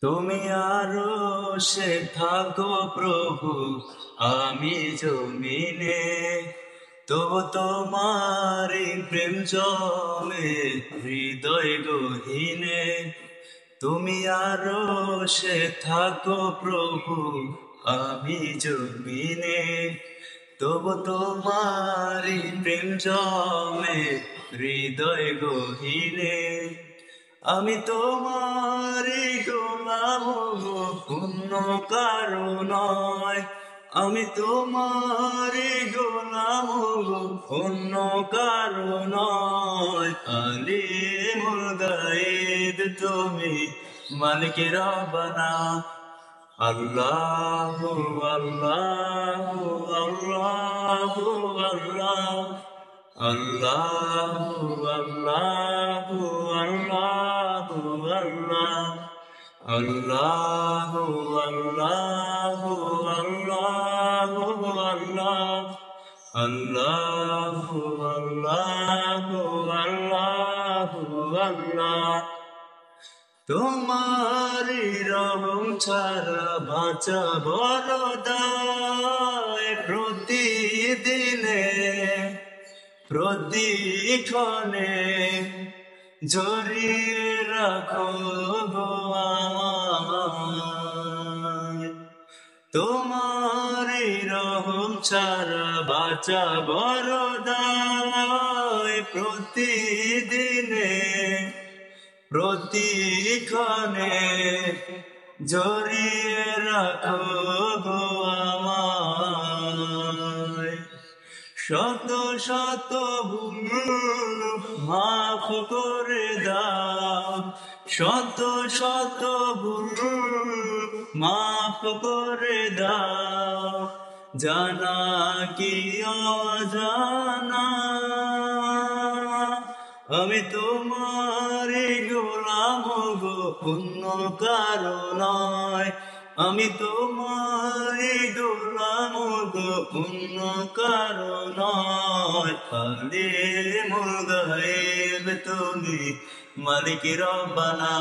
তুমি আরশে থাকো প্রভু, আমি জমিনে, তবু তোমারি প্রেম জমে হৃদয় গহীনে। তুমি আরশে থাকো প্রভু, আমি জমিনে, তবু তোমারি প্রেম জমে হৃদয় গহীনে। আমি তোমারি গোলাম গো, অন্য কারো নয়। আমি তোমারি গোলাম গো, অন্য কারো নয়। আলিমুল গায়েব তুমি, মালিকে রব্বানা। আল্লাহু আল্লাহু আল্লাহু আল্লাহ, আল্লাহু আল্লাহু আল্লাহু আল্লাহ, আল্লাহু আল্লাহু আল্লাহু আল্লাহ, আল্লাহু আল্লাহু আল্লাহু আল্লাহ। তোমারি রহম ছাড়া বাঁচা বড় দায়। প্রতিদিনে প্রতিক্ষণে জড়িয়ে রাখো গো আমায়। তোমারি রহম ছাড়া বাঁচা বড় দায়। প্রতিদিনে প্রতিক্ষণে জড়িয়ে রাখো গো আমায়। শত শত ভুল মাফ করে দাও, শত শত ভুল মাফ করে দাও। জানা কি অজানা, আমি তোমারি গোলাম গো, অন্য কারো নয়। আমি তোমারি গোলাম গো, অন্য কারো নয়। আলিমুল গায়েব তুমি, মালিক রব্বানা।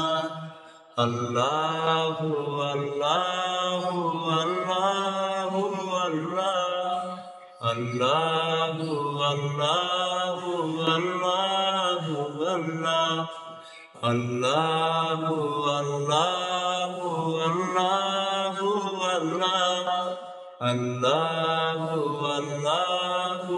আল্লাহু আল্লাহু আল্লাহু আল্লাহ, আল্লাহু আল্লাহু আল্লাহু আল্লাহ, আল্লাহু আল্লাহু আল্লাহু আল্লাহ, আল্লাহু আল্লাহু।